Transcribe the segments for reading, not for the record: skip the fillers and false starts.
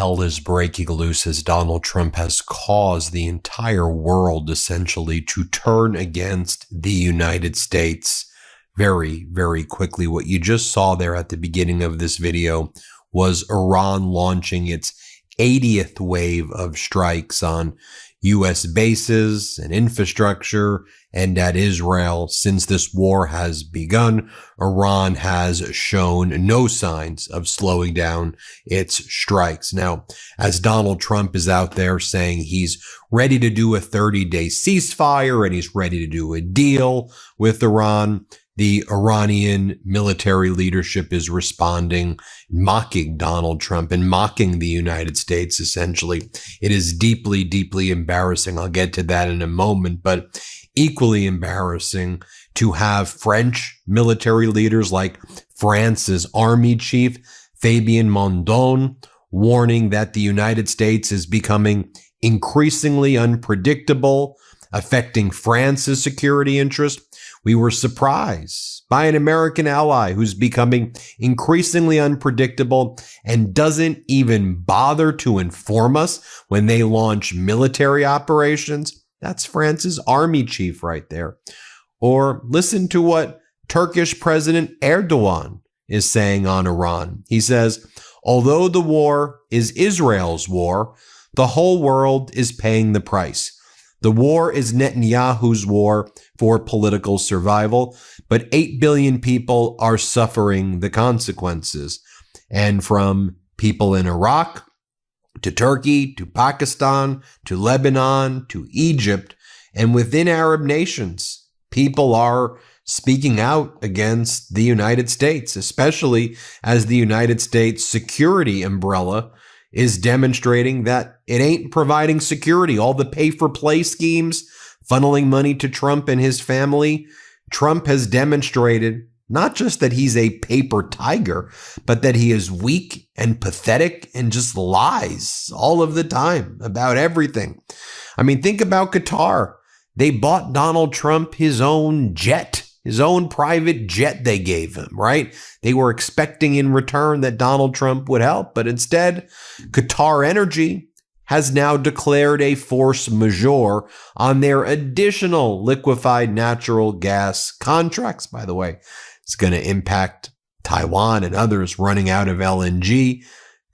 hell is breaking loose as Donald Trump has caused the entire world essentially to turn against the United States very, very quickly. What you just saw there at the beginning of this video was Iran launching its 80th wave of strikes on U.S. bases and infrastructure and at Israel. Since this war has begun, Iran has shown no signs of slowing down its strikes. Now, as Donald Trump is out there saying he's ready to do a 30-day ceasefire and he's ready to do a deal with Iran, the Iranian military leadership is responding, mocking Donald Trump and mocking the United States, essentially. It is deeply, deeply embarrassing. I'll get to that in a moment, but equally embarrassing to have French military leaders like France's army chief, Fabien Mondon, warning that the United States is becoming increasingly unpredictable, affecting France's security interest. We were surprised by an American ally who's becoming increasingly unpredictable and doesn't even bother to inform us when they launch military operations. That's France's army chief right there. Or listen to what Turkish President Erdogan is saying on Iran. He says, although the war is Israel's war, the whole world is paying the price. The war is Netanyahu's war for political survival, but 8 billion people are suffering the consequences. And from people in Iraq to Turkey to Pakistan to Lebanon to Egypt and within Arab nations, people are speaking out against the United States, especially as the United States security umbrella is demonstrating that it ain't providing security. All the pay-for-play schemes, funneling money to Trump and his family. Trump has demonstrated not just that he's a paper tiger, but that he is weak and pathetic and just lies all of the time about everything. I mean, think about Qatar. They bought Donald Trump his own jet. His own private jet they gave him, right? They were expecting in return that Donald Trump would help, but instead, Qatar Energy has now declared a force majeure on their additional liquefied natural gas contracts. By the way, it's going to impact Taiwan and others running out of LNG.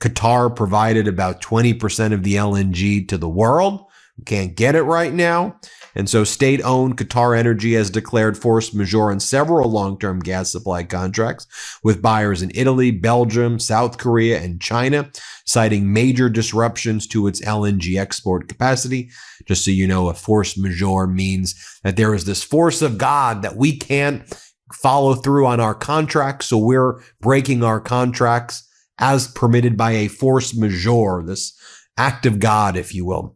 Qatar provided about 20% of the LNG to the world. We can't get it right now. And so state-owned Qatar Energy has declared force majeure on several long-term gas supply contracts with buyers in Italy, Belgium, South Korea, and China, citing major disruptions to its LNG export capacity. Just so you know, a force majeure means that there is this force of God that we can't follow through on our contracts, so we're breaking our contracts as permitted by a force majeure, this act of God, if you will.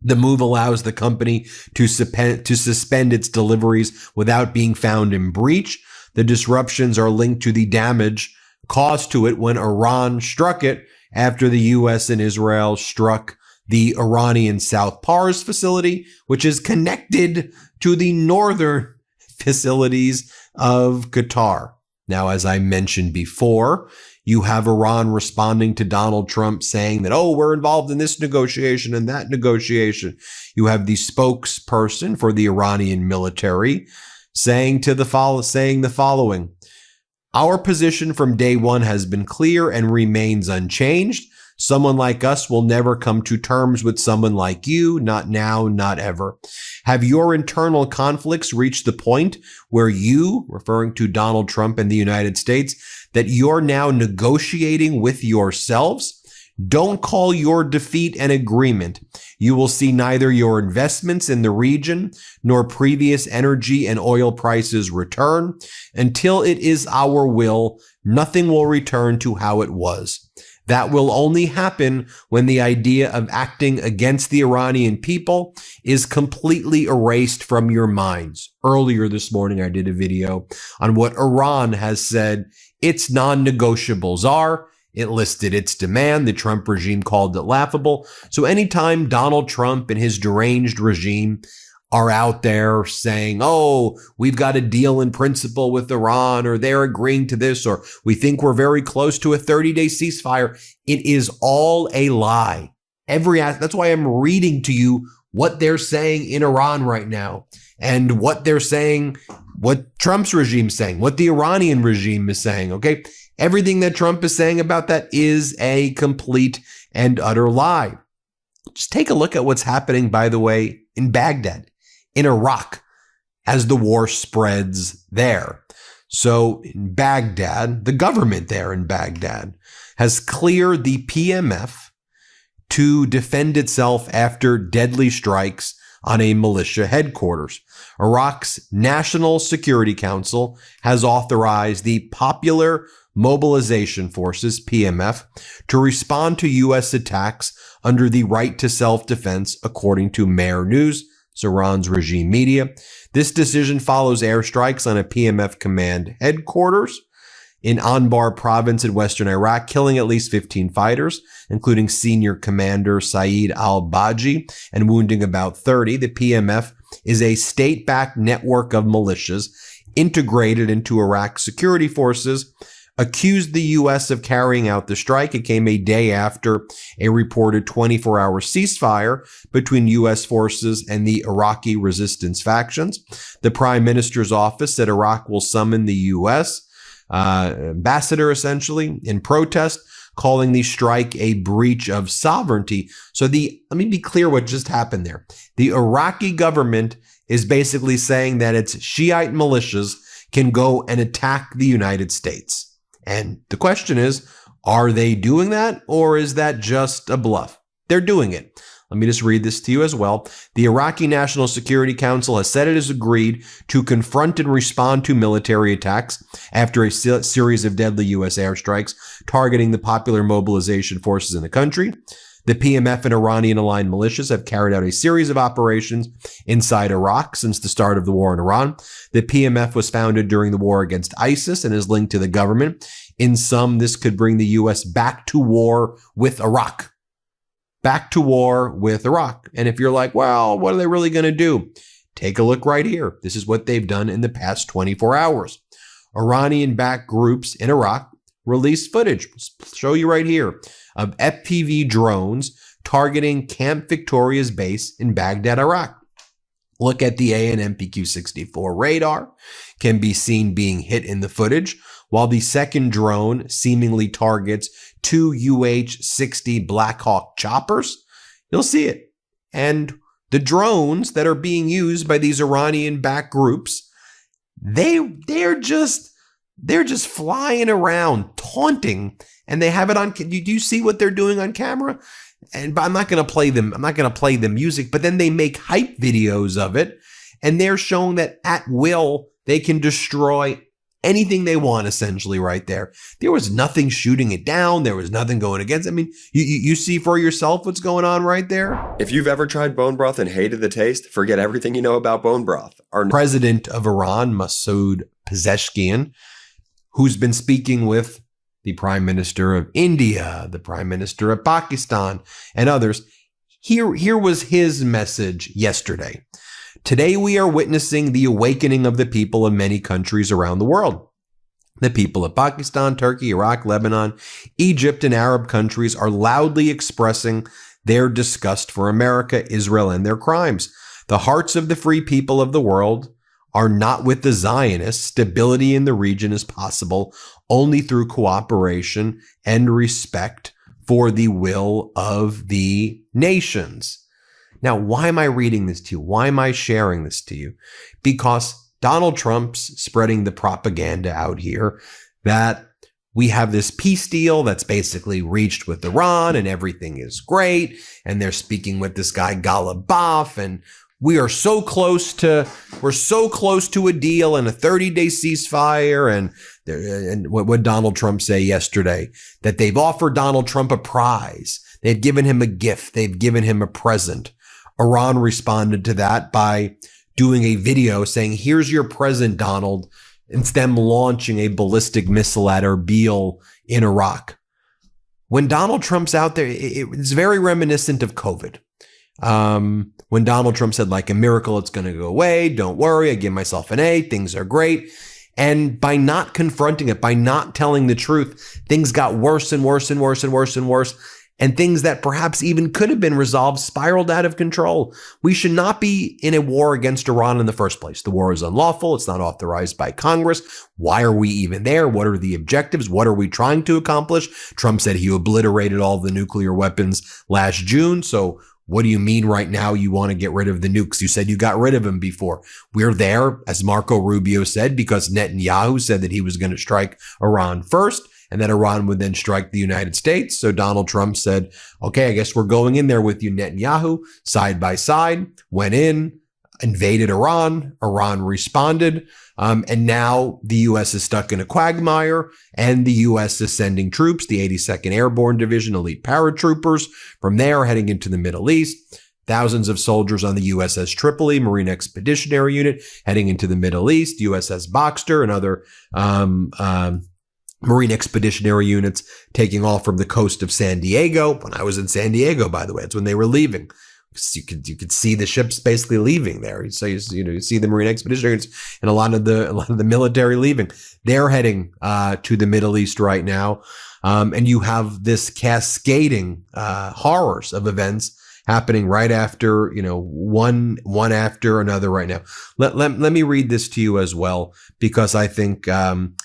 The move allows the company to suspend its deliveries without being found in breach. The disruptions are linked to the damage caused to it when Iran struck it after the U.S. and Israel struck the Iranian South Pars facility, which is connected to the northern facilities of Qatar. Now, as I mentioned before, you have Iran responding to Donald Trump saying that, oh, we're involved in this negotiation and that negotiation. You have the spokesperson for the Iranian military saying the following. Our position from day one has been clear and remains unchanged. Someone like us will never come to terms with someone like you, not now, not ever. Have your internal conflicts reached the point where you, referring to Donald Trump and the United States, that you're now negotiating with yourselves? Don't call your defeat an agreement. You will see neither your investments in the region nor previous energy and oil prices return. Until it is our will, nothing will return to how it was. That will only happen when the idea of acting against the Iranian people is completely erased from your minds. Earlier this morning, I did a video on what Iran has said its non-negotiables are. It listed its demand. The Trump regime called it laughable. So anytime Donald Trump and his deranged regime are out there saying, oh, we've got a deal in principle with Iran, or they're agreeing to this, or we think we're very close to a 30-day ceasefire. It is all a lie. That's why I'm reading to you what they're saying in Iran right now, and what they're saying, what Trump's regime is saying, what the Iranian regime is saying, okay? Everything that Trump is saying about that is a complete and utter lie. Just take a look at what's happening, by the way, in Baghdad, in Iraq, as the war spreads there. So in Baghdad, the government there in Baghdad has cleared the PMF to defend itself after deadly strikes on a militia headquarters. Iraq's National Security Council has authorized the Popular Mobilization Forces, PMF, to respond to U.S. attacks under the right to self-defense, according to Mer News, Iran's regime media. This decision follows airstrikes on a PMF command headquarters in Anbar province in western Iraq, killing at least 15 fighters, including senior commander Saeed al-Baji, and wounding about 30. The PMF is a state-backed network of militias integrated into Iraq's security forces, accused the U.S. of carrying out the strike. It came a day after a reported 24-hour ceasefire between U.S. forces and the Iraqi resistance factions. The Prime Minister's office said Iraq will summon the U.S. ambassador, essentially, in protest, calling the strike a breach of sovereignty. So let me be clear what just happened there. The Iraqi government is basically saying that its Shiite militias can go and attack the United States. And the question is, are they doing that, or is that just a bluff? They're doing it. Let me just read this to you as well. The Iraqi National Security Council has said it has agreed to confront and respond to military attacks after a series of deadly U.S. airstrikes targeting the Popular Mobilization Forces in the country. The PMF and Iranian-aligned militias have carried out a series of operations inside Iraq since the start of the war in Iran. The PMF was founded during the war against ISIS and is linked to the government. In sum, this could bring the U.S. back to war with Iraq. Back to war with Iraq. And if you're like, well, what are they really going to do? Take a look right here. This is what they've done in the past 24 hours. Iranian-backed groups in Iraq released footage, I'll show you right here, of FPV drones targeting Camp Victoria's base in Baghdad, Iraq. Look at the AN MPQ-64 radar, can be seen being hit in the footage, while the second drone seemingly targets two UH-60 Black Hawk choppers. You'll see it. And the drones that are being used by these Iranian-backed groups, they're just flying around, taunting, and they have it on. Do you see what they're doing on camera? But I'm not going to play them. I'm not going to play the music, but then they make hype videos of it, and they're showing that at will they can destroy anything they want, essentially, right there. There was nothing shooting it down. There was nothing going against it. I mean, you see for yourself what's going on right there. If you've ever tried bone broth and hated the taste, forget everything you know about bone broth. Our president of Iran, Masoud Pezeshkian, who's been speaking with the Prime Minister of India, the Prime Minister of Pakistan, and others. Here was his message yesterday. Today we are witnessing the awakening of the people of many countries around the world. The people of Pakistan, Turkey, Iraq, Lebanon, Egypt, and Arab countries are loudly expressing their disgust for America, Israel, and their crimes. The hearts of the free people of the world are not with the Zionists. Stability in the region is possible only through cooperation and respect for the will of the nations. Now, why am I reading this to you? Why am I sharing this to you? Because Donald Trump's spreading the propaganda out here that we have this peace deal that's basically reached with Iran and everything is great. And they're speaking with this guy Ghalibaf, and we're so close to a deal and a 30-day ceasefire. And what Donald Trump say yesterday, that they've offered Donald Trump a prize. They've given him a gift. They've given him a present. Iran responded to that by doing a video saying, here's your present, Donald. It's them launching a ballistic missile at Erbil in Iraq. When Donald Trump's out there, it's very reminiscent of COVID. When Donald Trump said, like a miracle, it's going to go away. Don't worry. I give myself an A. Things are great. And by not confronting it, by not telling the truth, things got worse and worse and worse and worse and worse. And things that perhaps even could have been resolved spiraled out of control. We should not be in a war against Iran in the first place. The war is unlawful. It's not authorized by Congress. Why are we even there? What are the objectives? What are we trying to accomplish? Trump said he obliterated all the nuclear weapons last June. So what do you mean right now you want to get rid of the nukes? You said you got rid of them before. We're there, as Marco Rubio said, because Netanyahu said that he was going to strike Iran first and that Iran would then strike the United States. So Donald Trump said, okay, I guess we're going in there with you, Netanyahu, side by side, went in, invaded Iran. Iran responded. And now the U.S. is stuck in a quagmire, and the U.S. is sending troops, the 82nd Airborne Division, elite paratroopers, from there heading into the Middle East. Thousands of soldiers on the USS Tripoli, Marine Expeditionary Unit, heading into the Middle East, USS Boxer, and other Marine Expeditionary Units taking off from the coast of San Diego. When I was in San Diego, by the way, it's when they were leaving. You could see the ships basically leaving there. So you see the Marine Expeditionary Units and a lot of the military leaving. They're heading to the Middle East right now, and you have this cascading horrors of events happening right after, one after another right now. Let me read this to you as well, because I think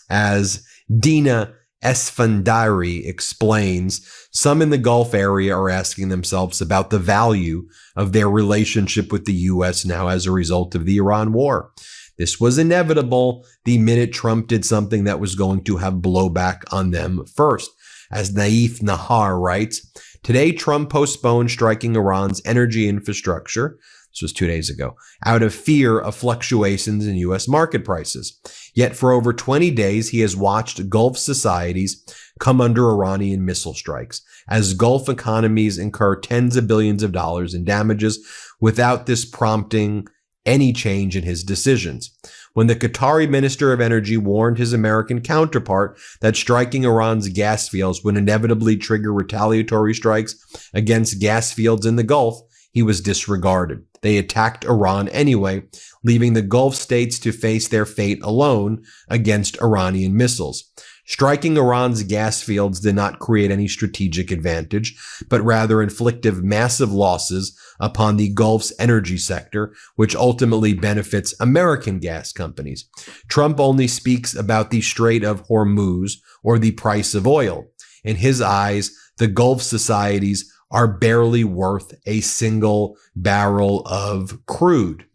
as Dina Esfandari explains, some in the Gulf area are asking themselves about the value of their relationship with the U.S. now as a result of the Iran war. This was inevitable the minute Trump did something that was going to have blowback on them first. As Naif Nahar writes, today Trump postponed striking Iran's energy infrastructure, this was 2 days ago, out of fear of fluctuations in U.S. market prices. Yet for over 20 days, he has watched Gulf societies come under Iranian missile strikes, as Gulf economies incur tens of billions of dollars in damages without this prompting any change in his decisions. When the Qatari Minister of Energy warned his American counterpart that striking Iran's gas fields would inevitably trigger retaliatory strikes against gas fields in the Gulf, he was disregarded. They attacked Iran anyway, leaving the Gulf states to face their fate alone against Iranian missiles. Striking Iran's gas fields did not create any strategic advantage, but rather inflicted massive losses upon the Gulf's energy sector, which ultimately benefits American gas companies. Trump only speaks about the Strait of Hormuz or the price of oil. In his eyes, the Gulf societies are barely worth a single barrel of crude.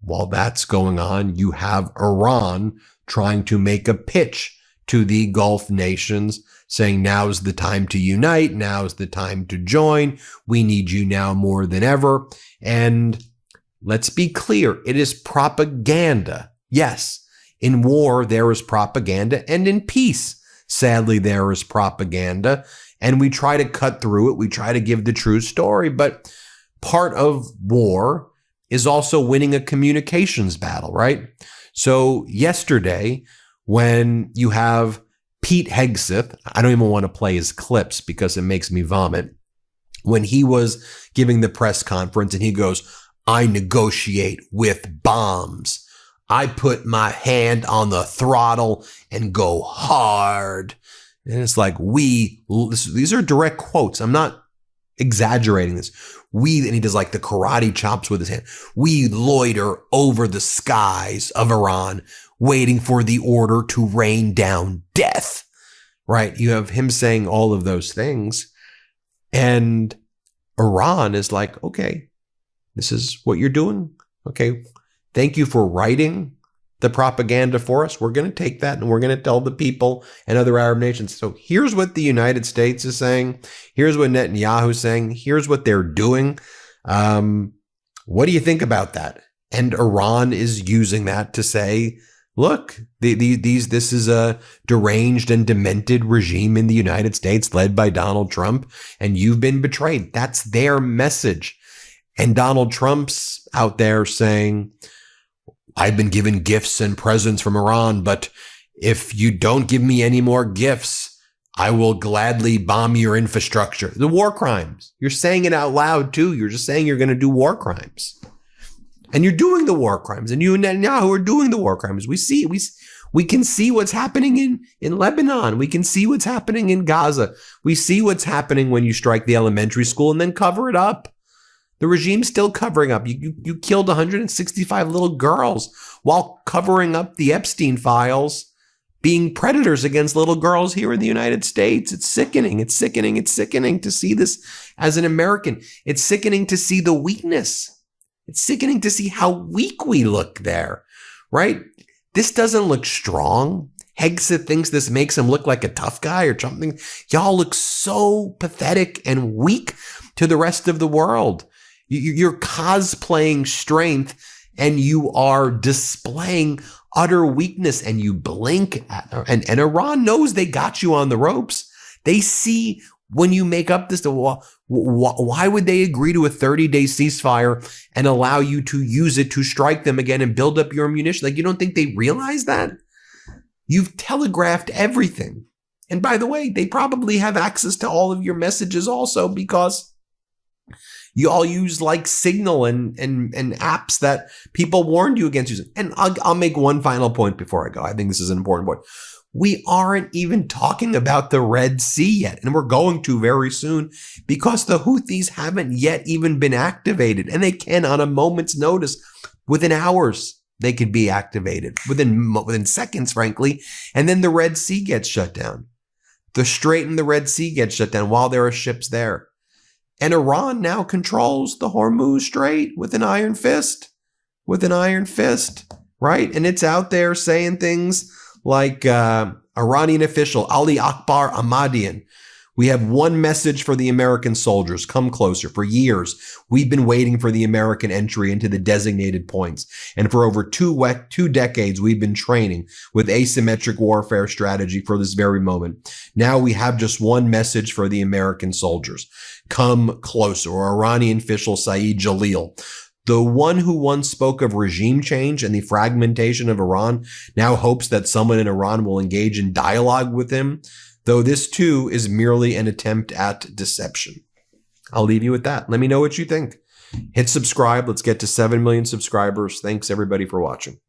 While that's going on, you have Iran trying to make a pitch to the Gulf nations, saying now's the time to unite, now's the time to join, we need you now more than ever. And let's be clear, it is propaganda. Yes, in war there is propaganda, and in peace, sadly, there is propaganda. And we try to cut through it. We try to give the true story. But part of war is also winning a communications battle, right? So yesterday, when you have Pete Hegseth, I don't even want to play his clips because it makes me vomit, when he was giving the press conference and he goes, I negotiate with bombs. I put my hand on the throttle and go hard. And it's like, these are direct quotes. I'm not exaggerating this. And he does like the karate chops with his hand. We loiter over the skies of Iran, waiting for the order to rain down death, right? You have him saying all of those things. And Iran is like, okay, this is what you're doing. Okay. Thank you for writing the propaganda for us. We're going to take that and we're going to tell the people and other Arab nations. So here's what the United States is saying. Here's what Netanyahu is saying. Here's what they're doing. What do you think about that? And Iran is using that to say, look, this is a deranged and demented regime in the United States led by Donald Trump, and you've been betrayed. That's their message. And Donald Trump's out there saying, I've been given gifts and presents from Iran, but if you don't give me any more gifts, I will gladly bomb your infrastructure. The war crimes. You're saying it out loud too. You're just saying you're going to do war crimes. And you're doing the war crimes. And you and Netanyahu are doing the war crimes. We can see what's happening in Lebanon. We can see what's happening in Gaza. We see what's happening when you strike the elementary school and then cover it up. The regime's still covering up. You killed 165 little girls while covering up the Epstein files, being predators against little girls here in the United States. It's sickening. It's sickening. It's sickening to see this as an American. It's sickening to see the weakness. It's sickening to see how weak we look there, right? This doesn't look strong. Hegseth thinks this makes him look like a tough guy or something. Y'all look so pathetic and weak to the rest of the world. You're cosplaying strength and you are displaying utter weakness, and you blink at her. And Iran knows they got you on the ropes. They see when you make up this, why would they agree to a 30-day ceasefire and allow you to use it to strike them again and build up your ammunition? Like, you don't think they realize that? You've telegraphed everything. And by the way, they probably have access to all of your messages also, because you all use like Signal and apps that people warned you against using. And I'll make one final point before I go. I think this is an important point. We aren't even talking about the Red Sea yet, and we're going to very soon, because the Houthis haven't yet even been activated, and they can on a moment's notice. Within hours, they could be activated, within seconds, frankly, and then the Red Sea gets shut down. The Strait and the Red Sea get shut down while there are ships there. And Iran now controls the Hormuz Strait with an iron fist, right? And it's out there saying things like Iranian official Ali Akbar Ahmadian. We have one message for the American soldiers. Come closer. For years, we've been waiting for the American entry into the designated points. And for over two decades, we've been training with asymmetric warfare strategy for this very moment. Now we have just one message for the American soldiers. Come closer. Or Iranian official Saeed Jalil, the one who once spoke of regime change and the fragmentation of Iran, now hopes that someone in Iran will engage in dialogue with him, though this too is merely an attempt at deception. I'll leave you with that. Let me know what you think. Hit subscribe. Let's get to 7 million subscribers. Thanks everybody for watching.